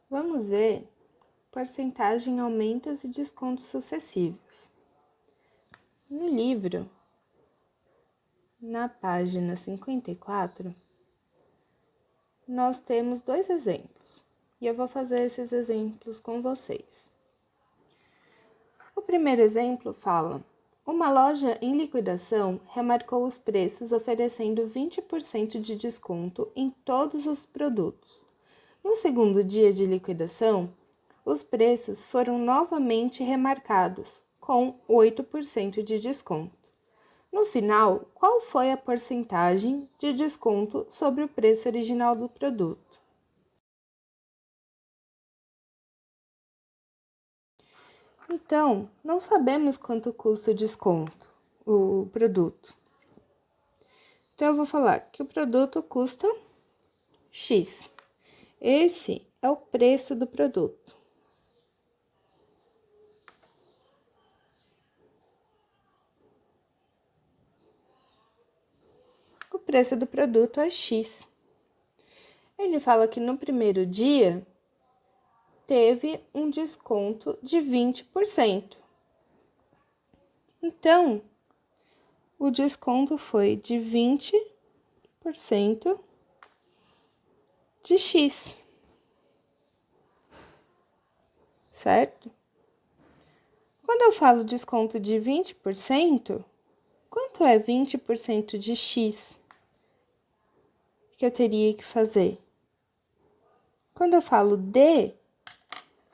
Vamos ver porcentagem, aumentos e descontos sucessivos. No livro, na página 54, nós temos dois exemplos e eu vou fazer esses exemplos com vocês. O primeiro exemplo fala: uma loja em liquidação remarcou os preços oferecendo 20% de desconto em todos os produtos. No segundo dia de liquidação, os preços foram novamente remarcados, com 8% de desconto. No final, qual foi a porcentagem de desconto sobre o preço original do produto? Então, não sabemos quanto custa o desconto, o produto. Então, eu vou falar que o produto custa X. Esse é o preço do produto. O preço do produto é X. Ele fala que no primeiro dia teve um desconto de 20%. Então, o desconto foi de 20% de X. Certo? Quando eu falo desconto de 20%, quanto é 20% de X que eu teria que fazer? Quando eu falo de,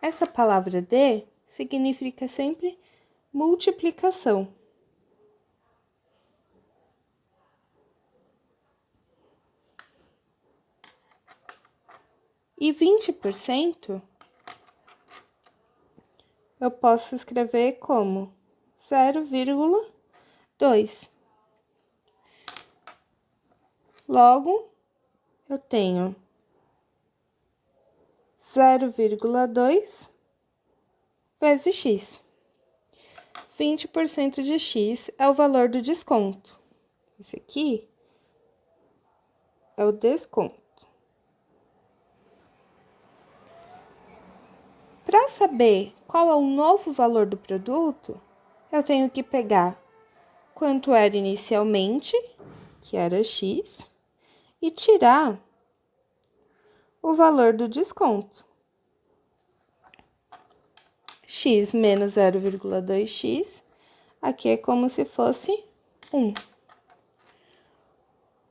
essa palavra de significa sempre multiplicação. E 20% eu posso escrever como 0,2. Logo, eu tenho 0,2 vezes x. 20% de x é o valor do desconto. Esse aqui é o desconto. Para saber qual é o novo valor do produto, eu tenho que pegar quanto era inicialmente, que era x, e tirar o valor do desconto. X menos 0,2x, aqui é como se fosse 1.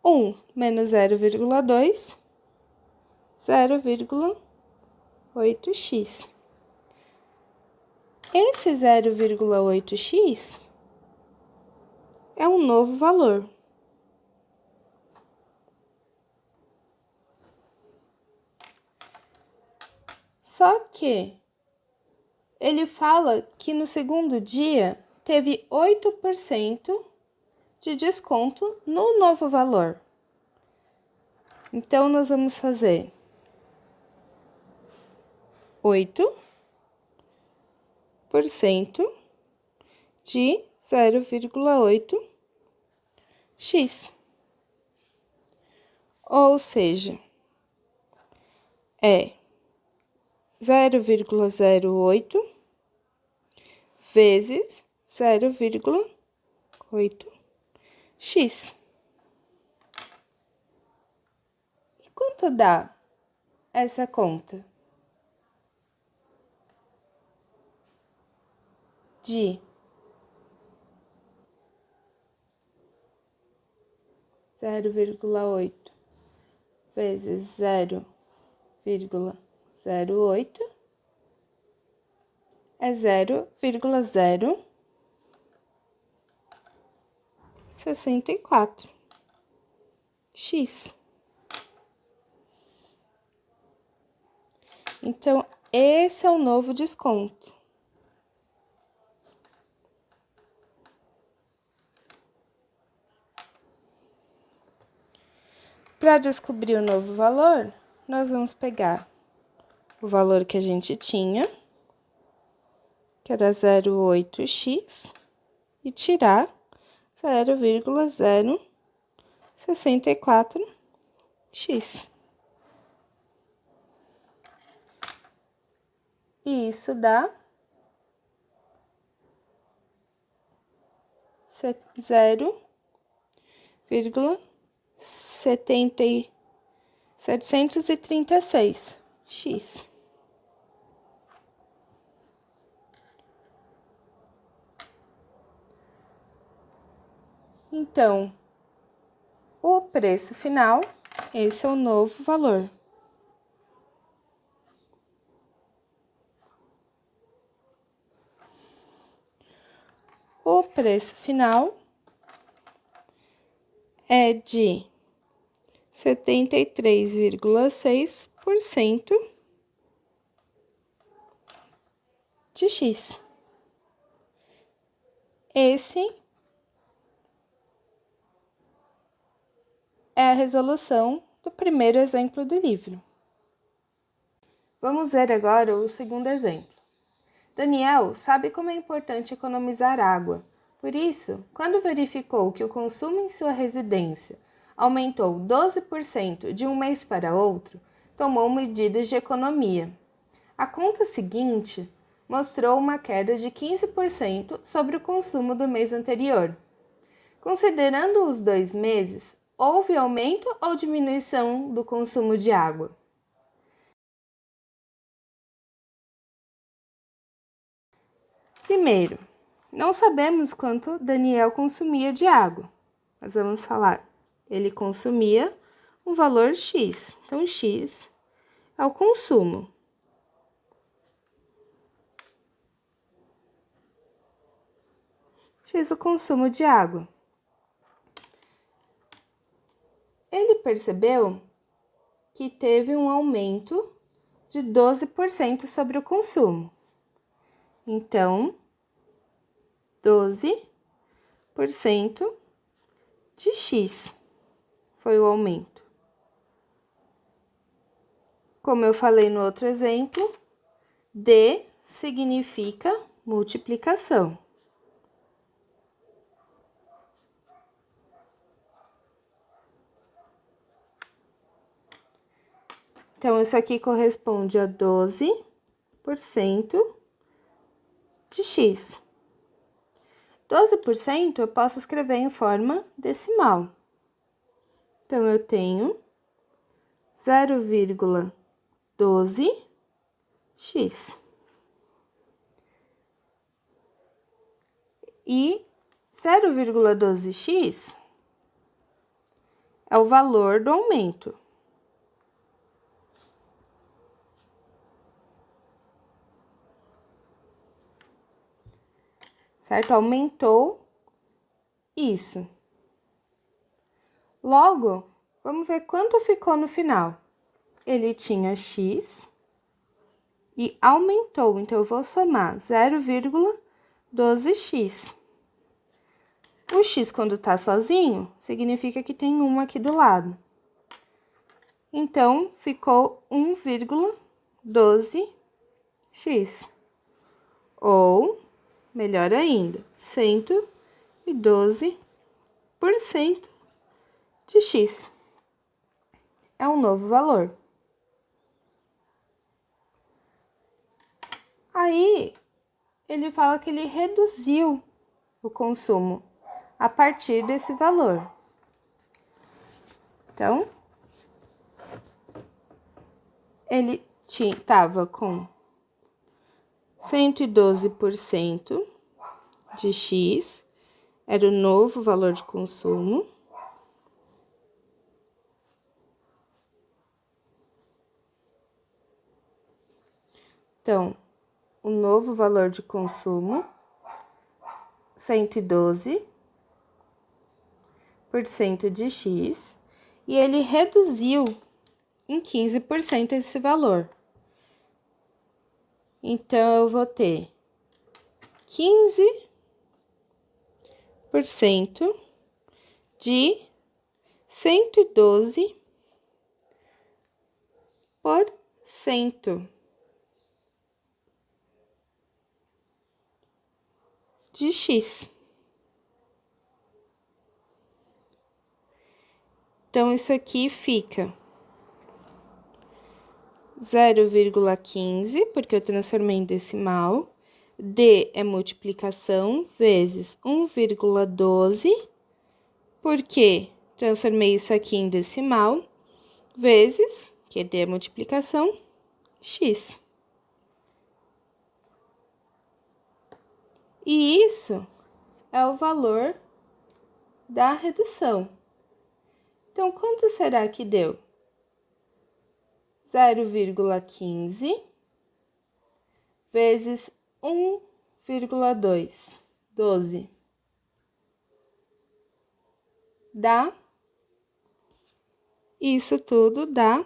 1 menos 0,2, 0,8x. Esse 0,8x é um novo valor. Só que ele fala que no segundo dia teve 8% de desconto no novo valor. Então, nós vamos fazer 8% de 0,8x. Ou seja, é 0,08 vezes 0,8x. E quanto dá essa conta? De 0,8 vezes 0,08 é 0,064x. Então, esse é o novo desconto. Para descobrir o novo valor, nós vamos pegar o valor que a gente tinha, que era 0,8x, e tirar 0,064x. e isso dá 0,736x. Então, o preço final, esse é o novo valor. O preço final é de 73,6% de X. Esse é a resolução do primeiro exemplo do livro. Vamos ver agora o segundo exemplo. Daniel sabe como é importante economizar água. Por isso, quando verificou que o consumo em sua residência aumentou 12% de um mês para outro, tomou medidas de economia. A conta seguinte mostrou uma queda de 15% sobre o consumo do mês anterior. Considerando os 2 meses, houve aumento ou diminuição do consumo de água? Primeiro, não sabemos quanto Daniel consumia de água, mas vamos falar, ele consumia um valor X, então X é o consumo. X o consumo de água. Ele percebeu que teve um aumento de 12% sobre o consumo. Então, 12% de X foi o aumento. Como eu falei no outro exemplo, D significa multiplicação. Então, isso aqui corresponde a 12% de X. 12% eu posso escrever em forma decimal. Então, eu tenho 0,12x. E 0,12x é o valor do aumento. Certo? Aumentou isso. Logo, vamos ver quanto ficou no final. Ele tinha x e aumentou, então eu vou somar 0,12x. O x, quando tá sozinho, significa que tem 1 aqui do lado. Então, ficou 1,12x. Ou, melhor ainda, 112% de x. É um novo valor. Aí, ele fala que ele reduziu o consumo a partir desse valor. Então, ele estava com 112% de X, era o novo valor de consumo. Então, o novo valor de consumo, 112% de X, e ele reduziu em 15% esse valor. Então, eu vou ter 15% de 112% de X. Então, isso aqui fica 0,15, porque eu transformei em decimal. D é multiplicação, vezes 1,12, porque transformei isso aqui em decimal, vezes, que D é multiplicação, x. E isso é o valor da redução. Então, quanto será que deu? 0,15 vezes 1,2, 12. Isso tudo dá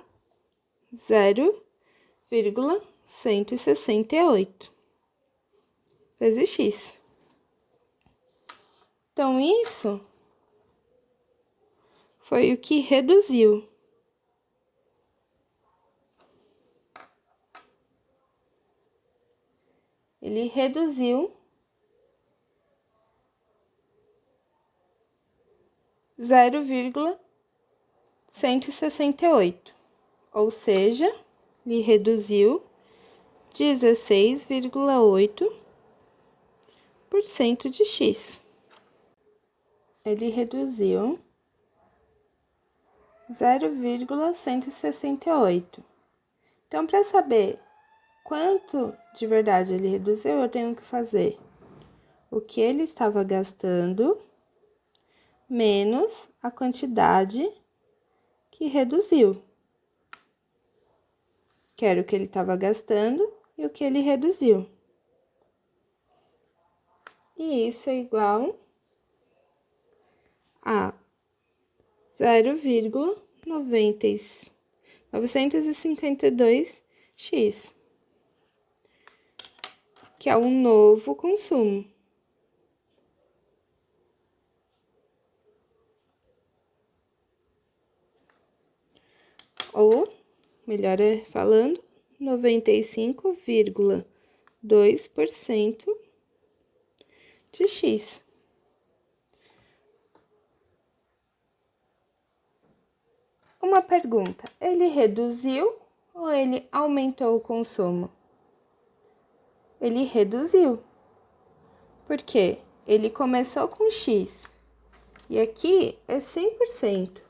0,168 vezes x. Então, isso foi o que reduziu. Ele reduziu 0,168, ou seja, ele reduziu 16,8% de x. Ele reduziu 0,168. Então, para saber quanto de verdade ele reduziu, eu tenho que fazer o que ele estava gastando menos a quantidade que reduziu. Que era o que ele estava gastando e o que ele reduziu. E isso é igual a 0,952x, que é um novo consumo. Ou, melhor falando, 95,2% de x. Uma pergunta: ele reduziu ou ele aumentou o consumo? Ele reduziu. Por quê? Ele começou com x e aqui é 100%.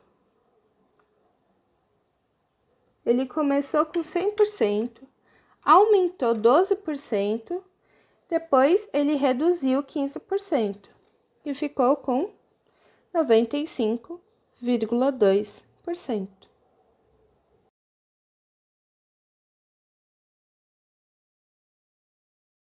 Ele começou com 100%, aumentou 12%, depois ele reduziu 15% e ficou com 95,2%.